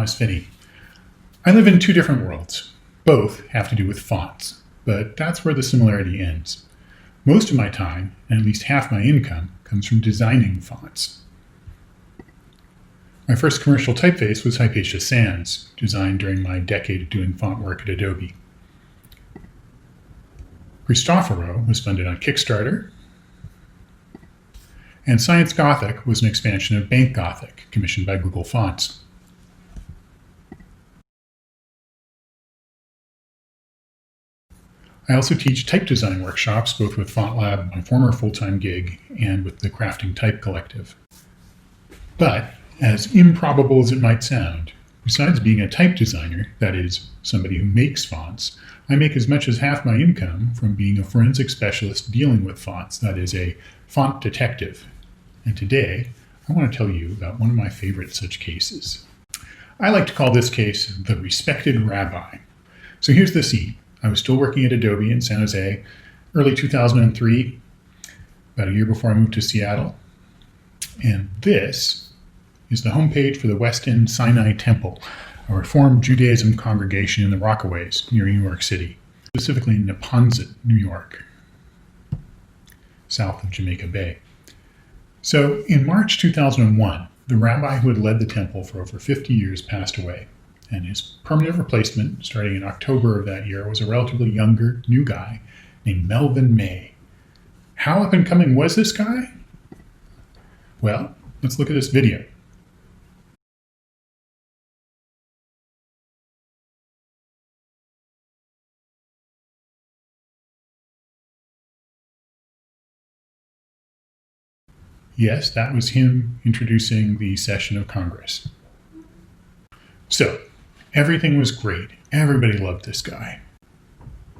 is Phinney. I live in two different worlds. Both have to do with fonts, but that's where the similarity ends. Most of my time, and at least half my income, comes from designing fonts. My first commercial typeface was Hypatia Sans, designed during my decade of doing font work at Adobe. Cristoforo was funded on Kickstarter, and Science Gothic was an expansion of Bank Gothic, commissioned by Google Fonts. I also teach type design workshops, both with FontLab, my former full-time gig, and with the Crafting Type Collective. But, as improbable as it might sound, besides being a type designer, that is, somebody who makes fonts, I make as much as half my income from being a forensic specialist dealing with fonts, that is, a font detective. And today, I want to tell you about one of my favorite such cases. I like to call this case the respected rabbi. So here's the scene. I was still working at Adobe in San Jose, early 2003, about a year before I moved to Seattle. And this is the homepage for the West End Sinai Temple, a Reformed Judaism congregation in the Rockaways near New York City, specifically in Neponset, New York, south of Jamaica Bay. So in March 2001, the rabbi who had led the temple for over 50 years passed away, and his permanent replacement, starting in October of that year, was a relatively younger, new guy named Melvyn May. How up and coming was this guy? Well, let's look at this video. Yes, that was him introducing the session of Congress. So, everything was great. Everybody loved this guy.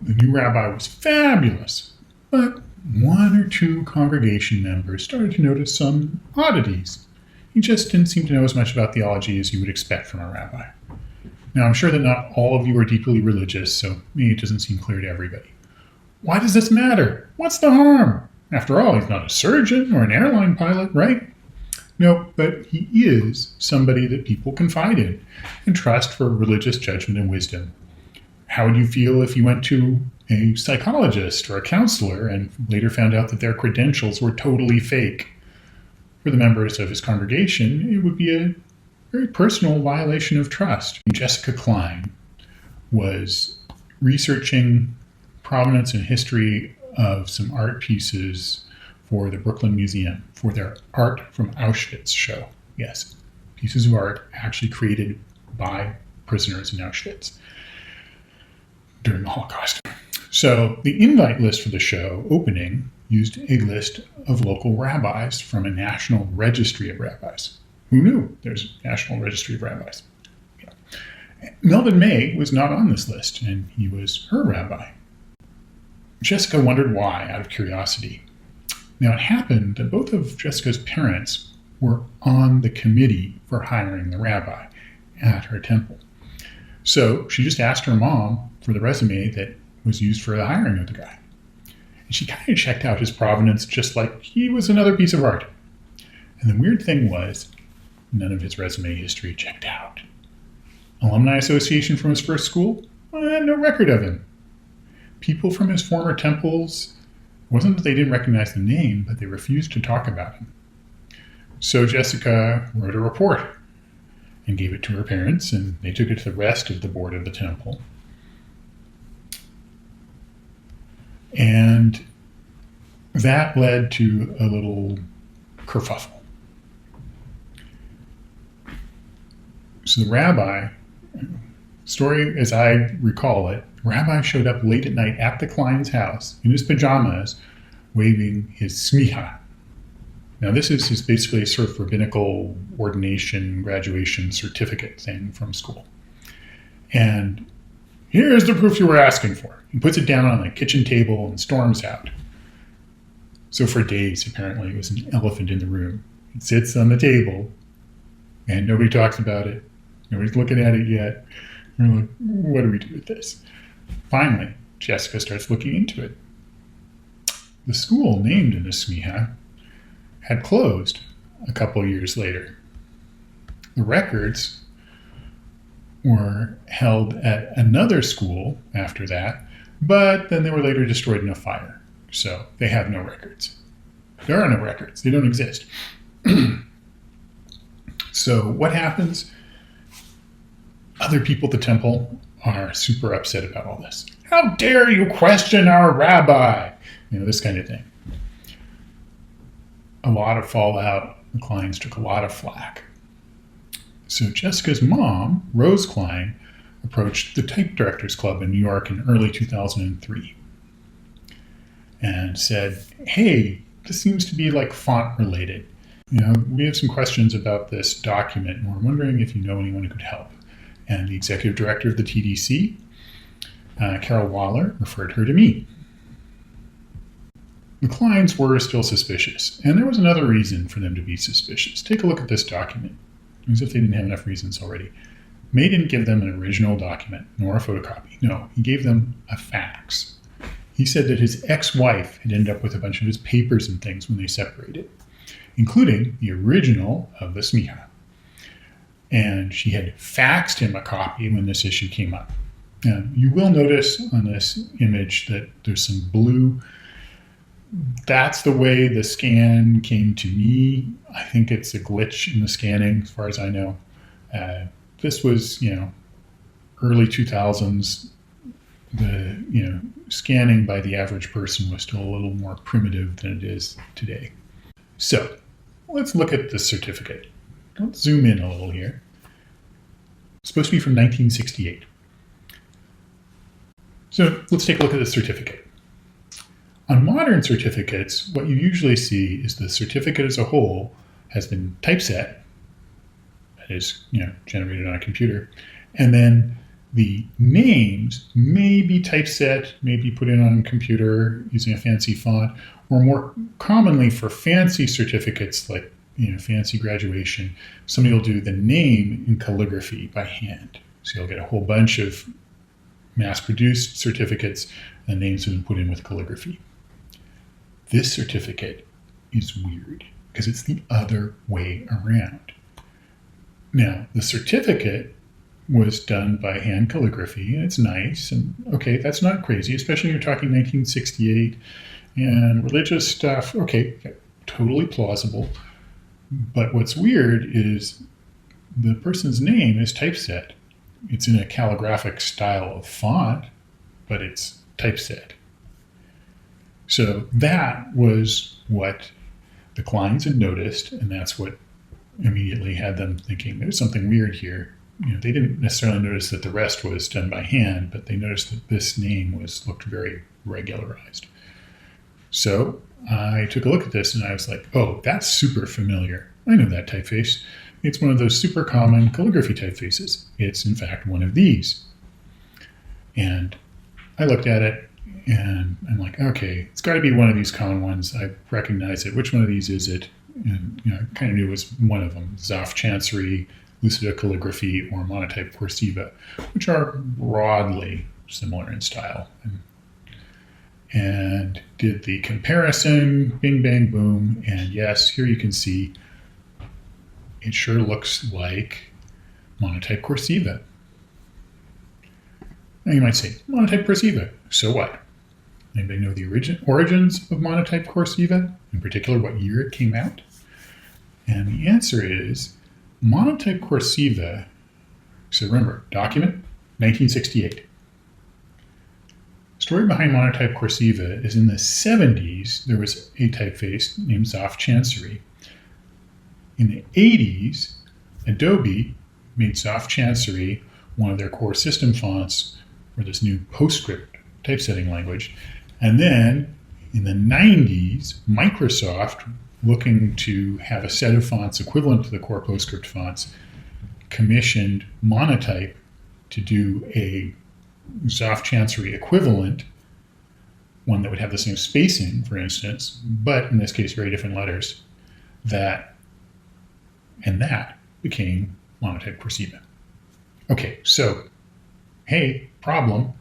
The new rabbi was fabulous, but one or two congregation members started to notice some oddities. He just didn't seem to know as much about theology as you would expect from a rabbi. Now, I'm sure that not all of you are deeply religious, so maybe it doesn't seem clear to everybody. Why does this matter? What's the harm? After all, he's not a surgeon or an airline pilot, right? No, but he is somebody that people confide in and trust for religious judgment and wisdom. How would you feel if you went to a psychologist or a counselor and later found out that their credentials were totally fake? For the members of his congregation, it would be a very personal violation of trust. Jessica Klein was researching provenance and history of some art pieces for the Brooklyn Museum for their Art from Auschwitz show. Yes, pieces of art actually created by prisoners in Auschwitz during the Holocaust. So the invite list for the show opening used a list of local rabbis from a national registry of rabbis. Who knew there's a national registry of rabbis? Yeah. Melvyn May was not on this list, and he was her rabbi. Jessica wondered why, out of curiosity. Now, it happened that both of Jessica's parents were on the committee for hiring the rabbi at her temple. So she just asked her mom for the resume that was used for the hiring of the guy. And she kind of checked out his provenance just like he was another piece of art. And the weird thing was, none of his resume history checked out. Alumni association from his first school? Well, no record of him. People from his former temples, it wasn't that they didn't recognize the name, but they refused to talk about him. So Jessica wrote a report and gave it to her parents, and they took it to the rest of the board of the temple. And that led to a little kerfuffle. So the rabbi, story as I recall it, the rabbi showed up late at night at the Klein's house in his pajamas, waving his smicha. Now this is basically a sort of rabbinical ordination, graduation certificate thing from school. And here's the proof you were asking for. He puts it down on the kitchen table and storms out. So for days, apparently, it was an elephant in the room. It sits on the table, and nobody talks about it. Nobody's looking at it yet. We're like, what do we do with this? Finally, Jessica starts looking into it. The school named in the smicha had closed a couple years later. The records were held at another school after that, but then they were later destroyed in a fire. So they have no records. There are no records. They don't exist. So what happens? Other people at the temple are super upset about all this. How dare you question our rabbi? This kind of thing. A lot of fallout. The Kleins took a lot of flack. So Jessica's mom, Rose Klein, approached the Type Directors Club in New York in early 2003 and said, hey, this seems to be like font related. We have some questions about this document, and we're wondering if you know anyone who could help. And the executive director of the TDC, Carol Waller, referred her to me. The Kleins were still suspicious, and there was another reason for them to be suspicious. Take a look at this document, as if they didn't have enough reasons already. May didn't give them an original document, nor a photocopy. No, he gave them a fax. He said that his ex-wife had ended up with a bunch of his papers and things when they separated, including the original of the Smicha. And she had faxed him a copy when this issue came up. And you will notice on this image that there's some blue. That's the way the scan came to me. I think it's a glitch in the scanning, as far as I know. This was, early 2000s. The, scanning by the average person was still a little more primitive than it is today. So let's look at the certificate. Let's zoom in a little here. It's supposed to be from 1968. So let's take a look at the certificate. On modern certificates, what you usually see is the certificate as a whole has been typeset, that is, generated on a computer, and then the names may be typeset, may be put in on a computer using a fancy font, or more commonly for fancy certificates like fancy graduation, somebody will do the name in calligraphy by hand. So you'll get a whole bunch of mass-produced certificates, and the names have been put in with calligraphy. This certificate is weird because it's the other way around. Now, the certificate was done by hand calligraphy, and it's nice, and okay, that's not crazy, especially when you're talking 1968 and religious stuff. Okay, totally plausible. But what's weird is the person's name is typeset. It's in a calligraphic style of font, but it's typeset. So that was what the Kleins had noticed, and that's what immediately had them thinking there's something weird here. They didn't necessarily notice that the rest was done by hand, but they noticed that this name looked very regularized. So I took a look at this and I was like, oh, that's super familiar. I know that typeface. It's one of those super common calligraphy typefaces. It's in fact one of these. And I looked at it and I'm like, okay, it's got to be one of these common ones. I recognize it. Which one of these is it? And I kind of knew it was one of them. Zoff Chancery, Lucida Calligraphy, or Monotype Cursiva, which are broadly similar in style. And did the comparison, bing, bang, boom. And yes, here you can see it sure looks like Monotype Cursiva. Now you might say, Monotype Cursiva, so what? Anybody know the origins of Monotype Cursiva? In particular, what year it came out? And the answer is Monotype Cursiva, so remember, document, 1968. Story behind Monotype Cursiva is in the 70s, there was a typeface named Zoff Chancery. In the 80s, Adobe made Zoff Chancery one of their core system fonts for this new PostScript typesetting language. And then in the 90s, Microsoft, looking to have a set of fonts equivalent to the core PostScript fonts, commissioned Monotype to do a Zoff Chancery equivalent, one that would have the same spacing, for instance, but in this case, very different letters, that became Monotype Cursiva. Okay, so, hey, problem.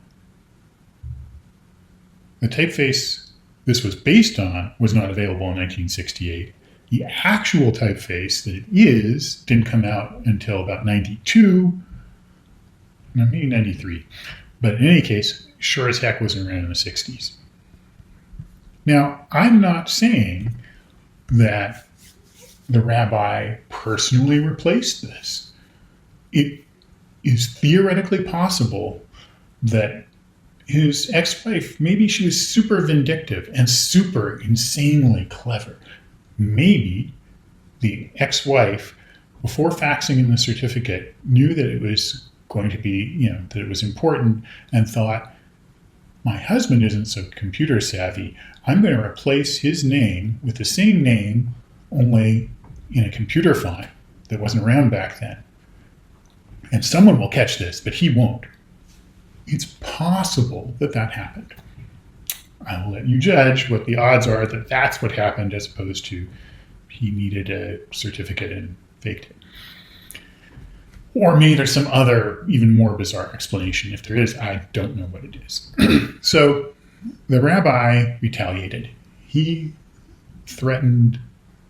The typeface this was based on was not available in 1968. The actual typeface that it is didn't come out until about 92, maybe 93. But in any case, sure as heck wasn't around in the 60s. Now, I'm not saying that the rabbi personally replaced this. It is theoretically possible that his ex-wife, maybe she was super vindictive and super insanely clever. Maybe the ex-wife, before faxing in the certificate, knew that it was going to be, that it was important and thought, my husband isn't so computer savvy. I'm going to replace his name with the same name, only in a computer font that wasn't around back then. And someone will catch this, but he won't. It's possible that that happened. I will let you judge what the odds are that that's what happened, as opposed to he needed a certificate and faked it. Or maybe there's some other, even more bizarre explanation. If there is, I don't know what it is. So the rabbi retaliated. He threatened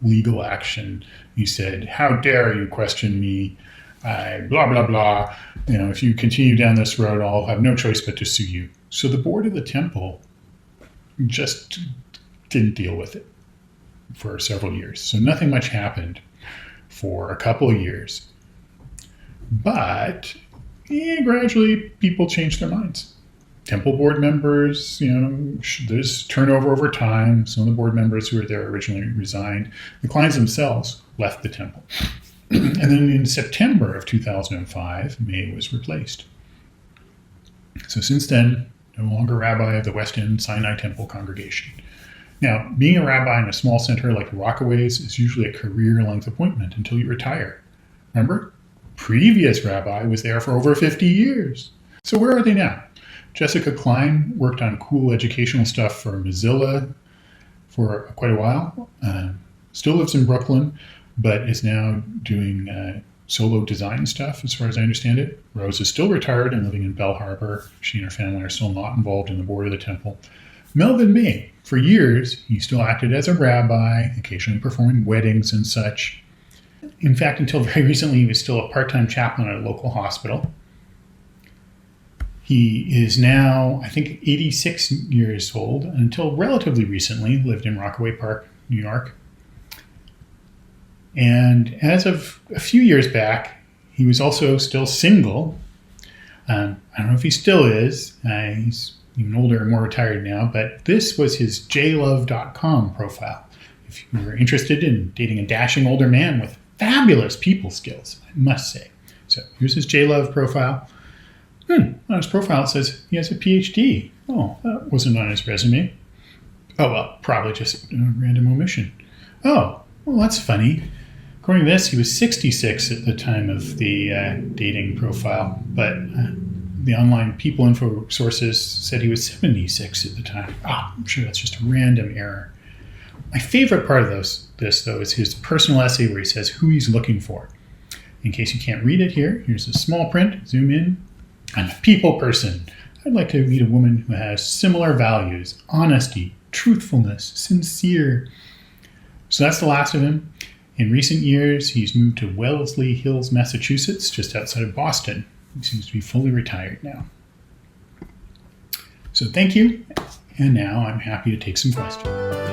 legal action. He said, how dare you question me? Blah, blah, blah. If you continue down this road, I'll have no choice but to sue you. So the board of the temple just didn't deal with it for several years. So nothing much happened for a couple of years. But gradually people changed their minds. Temple board members, there's turnover over time. Some of the board members who were there originally resigned. The clients themselves left the temple. And then in September of 2005, May was replaced. So since then, no longer rabbi of the West End Sinai Temple congregation. Now, being a rabbi in a small center like the Rockaways is usually a career-length appointment until you retire. Remember? Previous rabbi was there for over 50 years. So where are they now? Jessica Klein worked on cool educational stuff for Mozilla for quite a while. Still lives in Brooklyn, but is now doing solo design stuff, as far as I understand it. Rose is still retired and living in Bell Harbor. She and her family are still not involved in the board of the temple. Melvyn May, for years, he still acted as a rabbi, occasionally performing weddings and such. In fact, until very recently, he was still a part-time chaplain at a local hospital. He is now, I think, 86 years old, and until relatively recently lived in Rockaway Park, New York. And as of a few years back, he was also still single. I don't know if he still is. He's even older and more retired now, but this was his jlove.com profile. If you were interested in dating a dashing older man with fabulous people skills, I must say. So here's his JLove profile. On his profile it says he has a PhD. Oh, that wasn't on his resume. Oh, well, probably just a random omission. Oh, well, that's funny. According to this, he was 66 at the time of the dating profile, but the online people info sources said he was 76 at the time. I'm sure that's just a random error. My favorite part of this, though, is his personal essay where he says who he's looking for. In case you can't read it here, here's a small print. Zoom in. I'm a people person. I'd like to meet a woman who has similar values, honesty, truthfulness, sincere. So that's the last of him. In recent years, he's moved to Wellesley Hills, Massachusetts, just outside of Boston. He seems to be fully retired now. So thank you. And now I'm happy to take some questions.